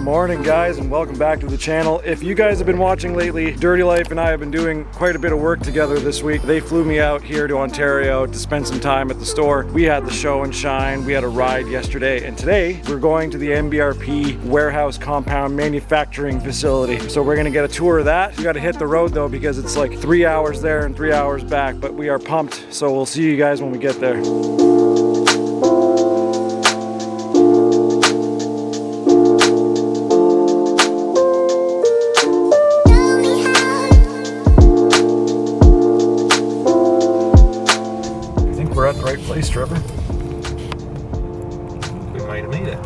morning, guys, and welcome back to the channel. If you guys have been watching lately, Dirty Life and I have been doing quite a bit of work together this week. They flew me out here to Ontario to spend some time at the store. We had the show and shine. We had a ride yesterday, and today we're going to the MBRP warehouse compound manufacturing facility. So we're gonna get a tour of that. We gotta hit the road though because it's like 3 hours there and 3 hours back, but we are pumped. So we'll see you guys when we get there. We're at the right place, Trevor. We might have made it.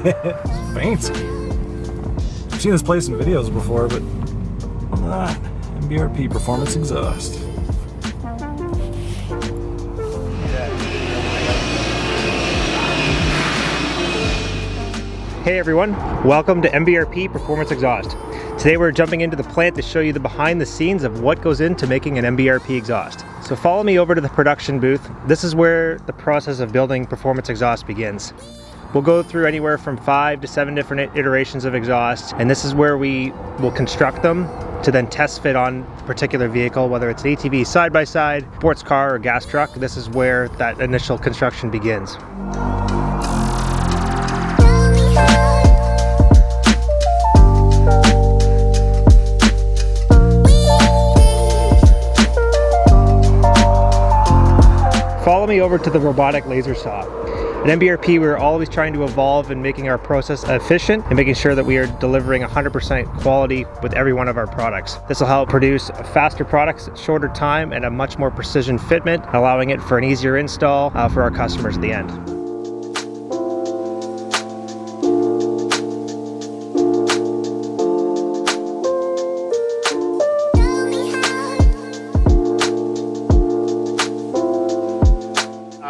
It's fancy. I've seen this place in videos before, but not MBRP Performance Exhaust. Hey everyone, welcome to MBRP Performance Exhaust. Today we're jumping into the plant to show you the behind the scenes of what goes into making an MBRP exhaust. So follow me over to the production booth. This is where the process of building performance exhaust begins. We'll go through anywhere from 5 to 7 different iterations of exhaust, and this is where we will construct them to then test fit on a particular vehicle, whether it's an ATV side-by-side, sports car, or gas truck. This is where that initial construction begins. Follow me over to the robotic laser saw. At MBRP, we're always trying to evolve in making our process efficient and making sure that we are delivering 100% quality with every one of our products. This will help produce faster products at shorter time and a much more precision fitment, allowing it for an easier install for our customers at the end.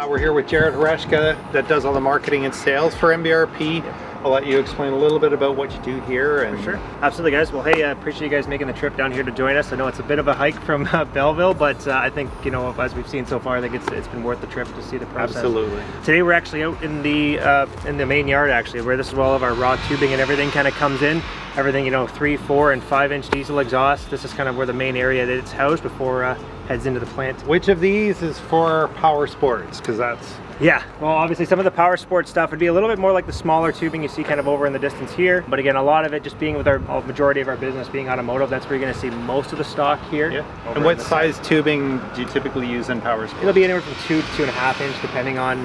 We're here with Jared Heshka that does all the marketing and sales for MBRP. I'll let you explain a little bit about what you do here. And For sure. Absolutely, guys. Well, hey, I appreciate you guys making the trip down here to join us. I know it's a bit of a hike from Belleville, but I think, you know, as we've seen so far, I think it's been worth the trip to see the process. Absolutely. Today we're actually out in the main yard, actually, where this is where all of our raw tubing and everything kind of comes in. Everything, you know, 3, 4, and 5-inch diesel exhaust. This is kind of where the main area that it's housed before heads into the plant. Which of these is for power sports? Because that's... Yeah, well, obviously some of the power sports stuff would be a little bit more like the smaller tubing you see kind of over in the distance here. But again, a lot of it just being with our majority of our business being automotive, that's where you're going to see most of the stock here. Yeah. And what size tubing do you typically use in power sports? It'll be anywhere from 2 to 2.5 inch, depending on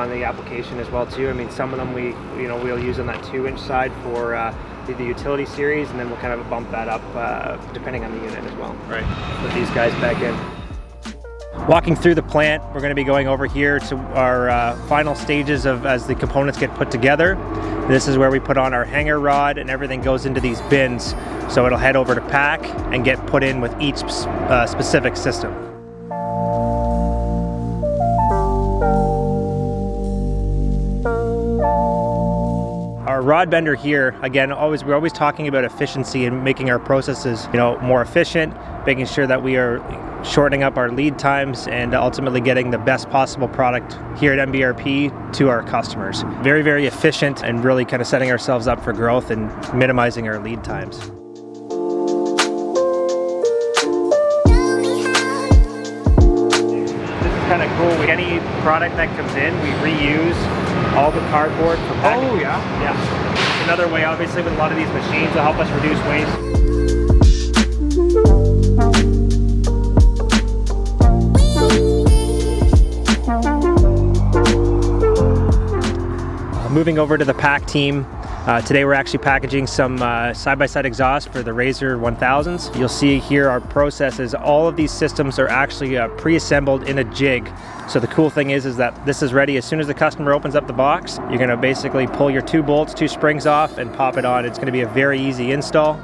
the application as well too. I mean, some of them we'll use on that 2-inch side for the utility series, and then we'll kind of bump that up depending on the unit as well. Right. Put these guys back in. Walking through the plant, we're going to be going over here to our final stages of as the components get put together. This is where we put on our hanger rod and everything goes into these bins. So it'll head over to pack and get put in with each specific system. Our rod bender here, again, we're always talking about efficiency and making our processes, you know, more efficient, making sure that we are shortening up our lead times and ultimately getting the best possible product here at MBRP to our customers. Very, very efficient and really kind of setting ourselves up for growth and minimizing our lead times. This is kind of cool. With any product that comes in, we reuse all the cardboard for packaging. Oh, yeah? Yeah. It's another way, obviously, with a lot of these machines to help us reduce waste. Moving over to the pack team, today we're actually packaging some side-by-side exhaust for the Razor 1000s. You'll see here our process is all of these systems are actually pre-assembled in a jig. So the cool thing is that this is ready as soon as the customer opens up the box. You're going to basically pull your 2 bolts, 2 springs off and pop it on. It's going to be a very easy install.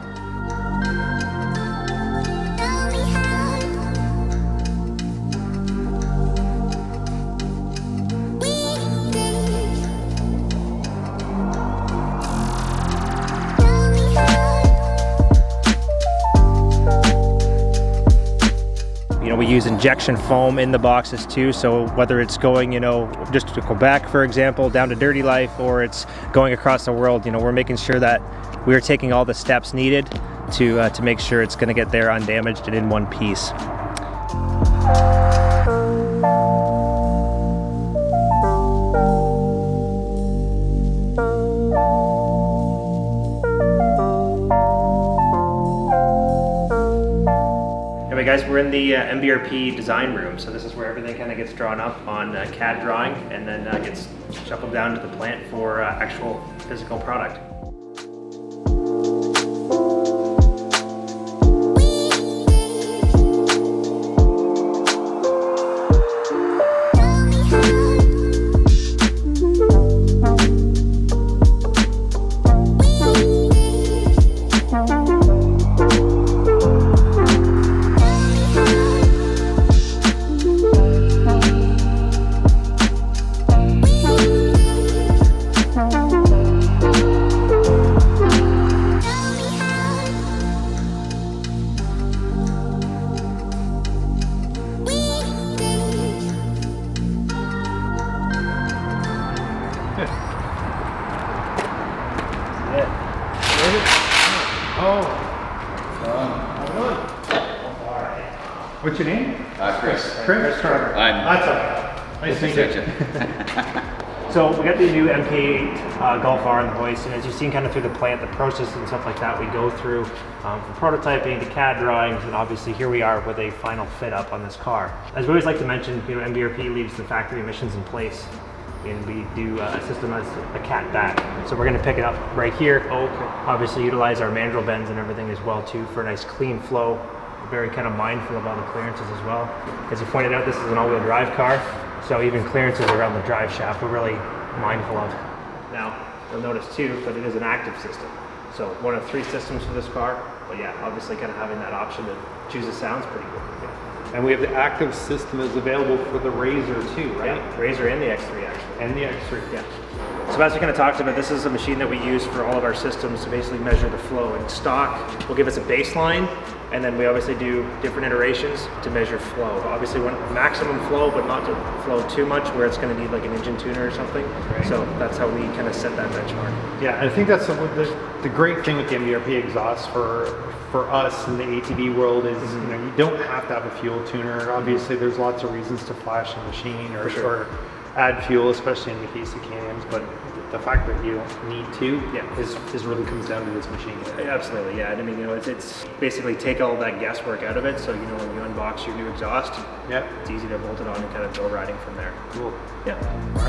we use injection foam in the boxes too, so whether it's going, just to Quebec, for example, down to Dirty Life, or it's going across the world, we're making sure that we're taking all the steps needed to make sure it's going to get there undamaged and in one piece. Anyway guys, we're in the MBRP design room, so this is where everything kind of gets drawn up on CAD drawing and then gets shuffled down to the plant for actual physical product. What's your name? Chris. Chris Carter. That's all right. Nice to meet you. So we got the new MK8 Golf R on the hoist, and as you've seen kind of through the plant, the process and stuff like that we go through from prototyping to CAD drawings, and obviously here we are with a final fit up on this car. As we always like to mention, MBRP leaves the factory emissions in place, and we do a system as a cat back. So we're going to pick it up right here. Obviously utilize our mandrel bends and everything as well too for a nice clean flow. We're very kind of mindful of all the clearances as well. As you pointed out, this is an all-wheel drive car, so even clearances around the drive shaft we're really mindful of. Now, you'll notice too that it is an active system. So one of 3 systems for this car, but yeah, obviously kind of having that option to choose the sounds pretty good. Yeah. And we have the active system is available for the Razor too, right? Yeah, Razor and the X3 actually. And the X3. Yeah. So as we kind of talked about, this is a machine that we use for all of our systems to basically measure the flow. And stock will give us a baseline, and then we obviously do different iterations to measure flow. Obviously we want maximum flow, but not to flow too much where it's going to need like an engine tuner or something. Right. So that's how we kind of set that benchmark. Yeah, I think that's the great thing with the MBRP exhaust for us in the ATV world is you don't have to have a fuel tuner. Obviously there's lots of reasons to flash a machine or add fuel, especially in the case of Can-Ams, but the fact that you don't need to is really comes down to this machine. Absolutely, yeah. And I mean, it's basically take all that guesswork out of it. So when you unbox your new exhaust, it's easy to bolt it on and kind of go riding from there. Cool. Yeah. All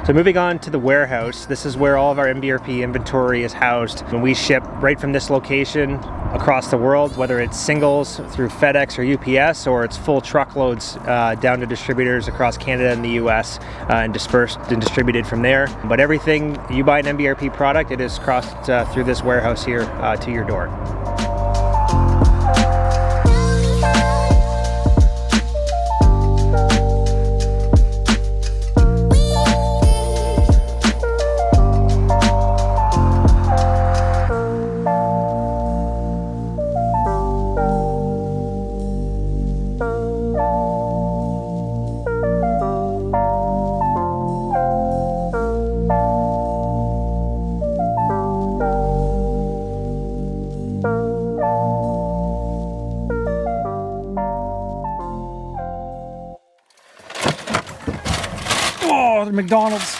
So moving on to the warehouse, this is where all of our MBRP inventory is housed. When we ship right from this location across the world, whether it's singles through FedEx or UPS, or it's full truckloads down to distributors across Canada and the US and dispersed and distributed from there. But everything you buy an MBRP product, it is crossed through this warehouse here to your door. Oh, the McDonald's.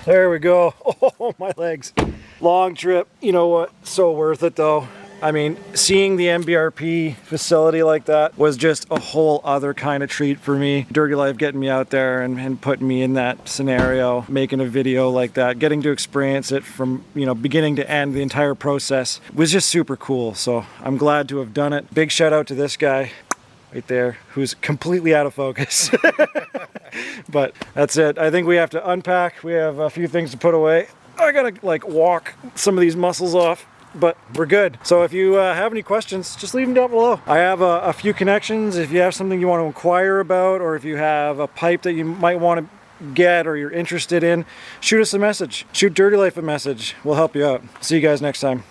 There we go. Oh, my legs. Long trip. You know what? So worth it though. I mean, seeing the MBRP facility like that was just a whole other kind of treat for me. Dirty Life getting me out there and putting me in that scenario, making a video like that, getting to experience it from, beginning to end, the entire process was just super cool. So I'm glad to have done it. Big shout out to this guy. right there, who's completely out of focus. But that's it. I think we have to unpack. We have a few things to put away. I gotta like walk some of these muscles off, but we're good. So if you have any questions, just leave them down below. I have a few connections. If you have something you want to inquire about, or if you have a pipe that you might want to get or you're interested in, shoot us a message. Shoot Dirty Life a message. We'll help you out. See you guys next time.